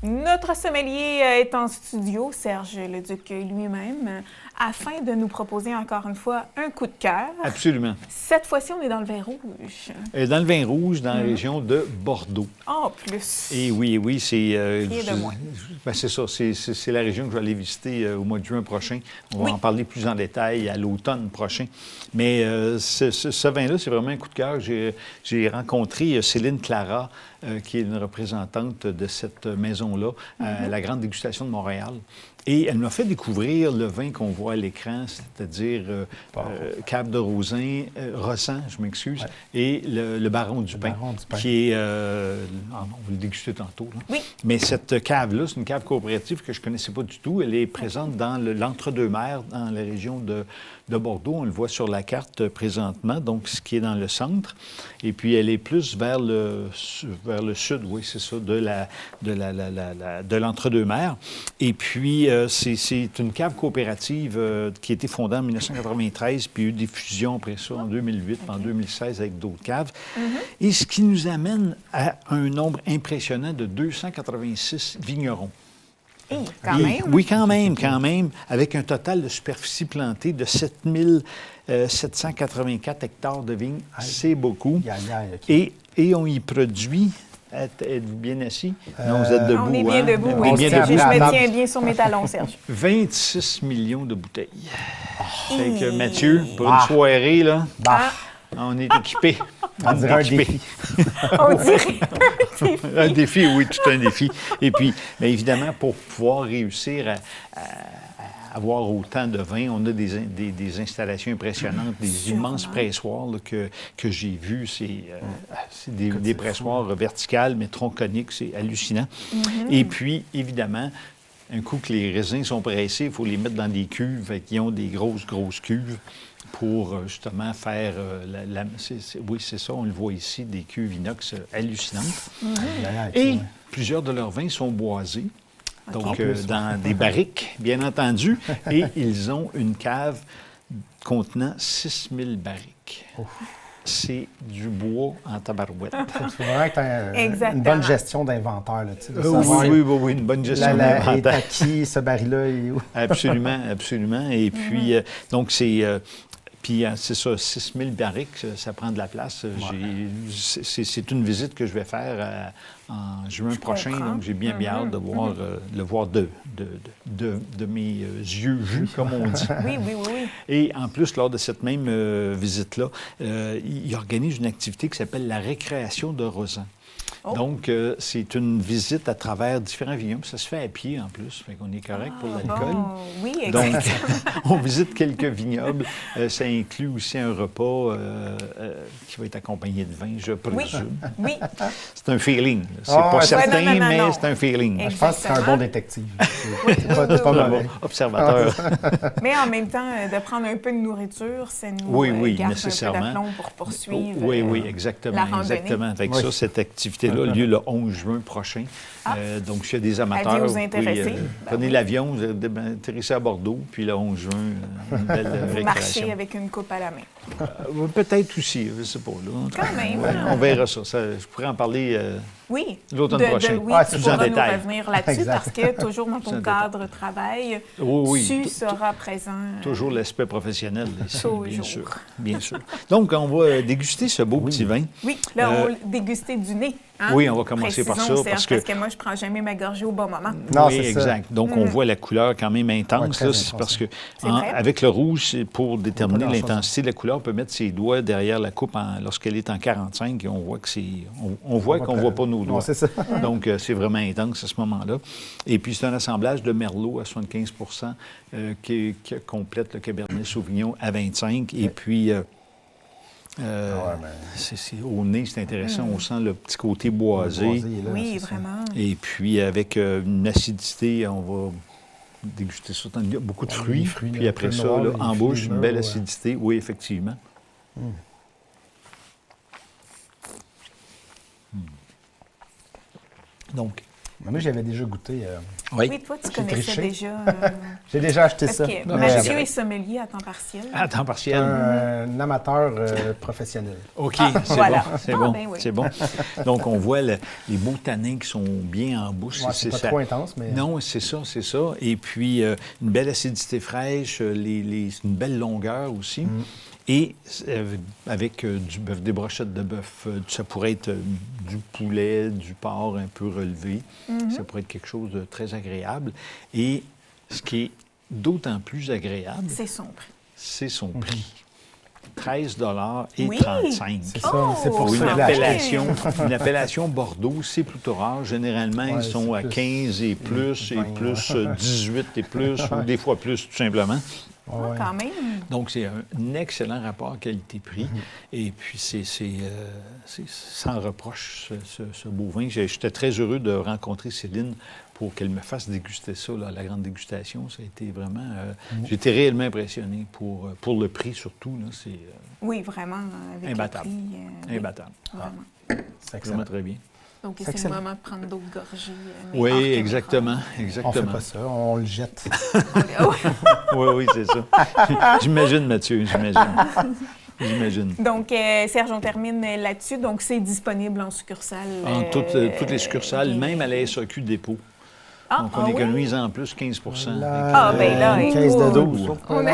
Notre sommelier est en studio, Serge Leduc lui-même, afin de nous proposer encore une fois un coup de cœur. Absolument. Cette fois-ci, on est dans le vin rouge. Dans le vin rouge, dans la région de Bordeaux. En plus. Et oui, c'est... Fier de moi. C'est ça, c'est la région que je vais aller visiter au mois de juin prochain. On va en parler plus en détail à l'automne prochain. Mais ce vin-là, c'est vraiment un coup de cœur. J'ai rencontré Céline Clara, qui est une représentante de cette maison-là, à la Grande Dégustation de Montréal. Et elle m'a fait découvrir le vin qu'on voit à l'écran, c'est-à-dire Cave de Rosin, Rossan, je m'excuse, et le Baron du Pin, qui est... on va le déguster tantôt. Là. Oui. Mais cette cave-là, c'est une cave coopérative que je ne connaissais pas du tout. Elle est présente dans l'Entre-deux-Mers, dans la région de Bordeaux. On le voit sur la carte présentement, donc ce qui est dans le centre. Et puis, elle est plus vers le sud, oui, c'est ça, de l'Entre-deux-Mers. Et puis, c'est une cave coopérative qui a été fondée en 1993, puis il y a eu des fusions après ça en 2008, en 2016 avec d'autres caves. Et ce qui nous amène à un nombre impressionnant de 286 vignerons. Hey, quand même. Oui, quand même, avec un total de superficie plantée de 784 hectares de vignes. C'est beaucoup. Et on y produit... Êtes-vous bien assis? Non, vous êtes debout. On est bien debout, oui. Bien debout. Je me tiens bien sur mes talons, Serge. 26 millions de bouteilles. Fait que Mathieu, pour une soirée, là, on est équipé. On dirait un défi. On dirait un défi, oui, tout un défi. Et puis, bien évidemment, pour pouvoir réussir à avoir autant de vin, on a des installations impressionnantes, des immenses pressoirs là, que j'ai vus. C'est des pressoirs verticales, mais tronconiques, c'est hallucinant. Et puis, évidemment, un coup que les raisins sont pressés, il faut les mettre dans des cuves qui ont des grosses cuves pour justement faire... oui, c'est ça, on le voit ici, des cuves inox hallucinantes. Et plusieurs de leurs vins sont boisés. Donc, dans des barriques, bien entendu. Et ils ont une cave contenant 6000 barriques. C'est du bois en tabarouette. Il faut vraiment que tu aies une bonne gestion d'inventaire. Oui, une bonne gestion d'inventaire. Et à qui ce baril-là est où? Absolument. Et puis, donc, c'est... Puis, c'est ça, 6000 barriques, ça prend de la place. C'est une visite que je vais faire en juin prochain, donc j'ai bien hâte de voir, le voir de mes yeux vus, comme on dit. Oui. Et en plus, lors de cette même visite-là, il organise une activité qui s'appelle la récréation de Rosan. Donc, c'est une visite à travers différents vignobles. Ça se fait à pied, en plus. Fait qu'on est correct pour l'alcool. Oui, exactement. Donc, on visite quelques vignobles. Ça inclut aussi un repas qui va être accompagné de vin, je présume. Oui. C'est un feeling. C'est pas certain, non. mais c'est un feeling. Je pense que c'est un bon détective. C'est pas mauvais. Observateur. Mais en même temps, de prendre un peu de nourriture, ça nous garde nécessairement. un peu d'aplomb pour poursuivre Oui, exactement. Avec ça, cette activité-là a lieu le 11 juin prochain. Donc, s'il y a des amateurs, vous intéresser. Prenez l'avion, vous atterrissez à Bordeaux, puis le 11 juin, une belle récréation. Marcher avec une coupe à la main. Peut-être aussi, je ne sais pas. Là. Quand même. On verra ça. Je pourrais en parler l'automne prochain. Tu pourras nous revenir là-dessus parce que toujours dans ton cadre de travail, tu seras présent. Toujours l'aspect professionnel ici, bien sûr. Donc, on va déguster ce beau petit vin. Oui, là, on va déguster du nez. Hein? Oui, on va commencer par ça. Parce que moi, je ne prends jamais ma gorgée au bon moment. Non, oui, exact. Donc, on voit la couleur quand même intense. C'est parce que avec le rouge, pour déterminer l'intensité de la couleur, on peut mettre ses doigts derrière la coupe lorsqu'elle est en 45 et on voit que on voit qu'on ne voit pas nos doigts. C'est ça. Donc, c'est vraiment intense à ce moment-là. Et puis, c'est un assemblage de Merlot à 75 qui complète le Cabernet Sauvignon à 25. Et puis... au nez, c'est intéressant. On sent le petit côté boisé. Oui, vraiment. Et puis, avec une acidité, on va déguster ça. Il y a beaucoup de fruits. Puis après ça, en bouche, une belle acidité. Oui, effectivement. Donc, Moi, j'avais déjà goûté. Oui, toi, tu J'ai connaissais triché. déjà. J'ai déjà acheté Parce ça. que Non, Mathieu c'est est sommelier à temps partiel. À temps partiel. Un amateur professionnel. OK, c'est voilà. bon, c'est Ah, bon, ben oui. c'est bon. Donc, on voit les beaux tanins qui sont bien en bouche. Ouais, c'est pas trop intense, mais... Non, c'est ça, c'est ça. Et puis, une belle acidité fraîche, une belle longueur aussi. Et avec des brochettes de bœuf, ça pourrait être du poulet, du porc un peu relevé. Ça pourrait être quelque chose de très agréable. Et ce qui est d'autant plus agréable, C'est son prix. c'est son prix. 13,35 Oui. C'est ça, Oh! c'est pour Pour ça une que je l'ai acheté. appellation Bordeaux, c'est plutôt rare. Généralement, Ouais, ils sont à c'est plus 15 et plus, 18 et plus, ou des fois plus, tout simplement. Ah, quand même. Donc, c'est un excellent rapport qualité-prix. Et puis, c'est sans reproche, ce beau vin. J'étais très heureux de rencontrer Céline pour qu'elle me fasse déguster ça, là, la grande dégustation. Ça a été vraiment... J'ai été réellement impressionné pour le prix, surtout. Là, c'est Oui, vraiment. Avec imbattable. le prix, Imbattable. oui, vraiment. C'est Vraiment excellent. très bien. Donc, C'est c'est le excellent. moment de prendre d'autres gorgées. mais Oui, hors caméra. exactement. On fait Exactement. pas ça, on le jette. Oh, Oui, oui, c'est ça. J'imagine, Mathieu, j'imagine. Donc, Serge, on termine là-dessus. Donc, c'est disponible en succursale. En toutes les succursales, même à la SAQ dépôt. Ah, Donc, on ah économise en plus 15 Ah, ben là, une caisse de écoute. 12. On a-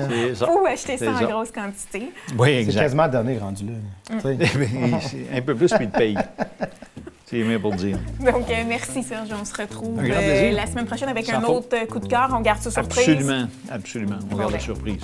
C'est ça. faut acheter ça C'est en ça. grosse quantité. Oui, C'est exact. quasiment donné rendu là. Tu sais. C'est un peu plus, puis il te paye. C'est bien pour dire. Donc, merci, Serge. On se retrouve Un grand plaisir. la semaine prochaine avec Sans un faute. autre coup de cœur. On garde ça surprise. Absolument, absolument. On garde ben. la surprise.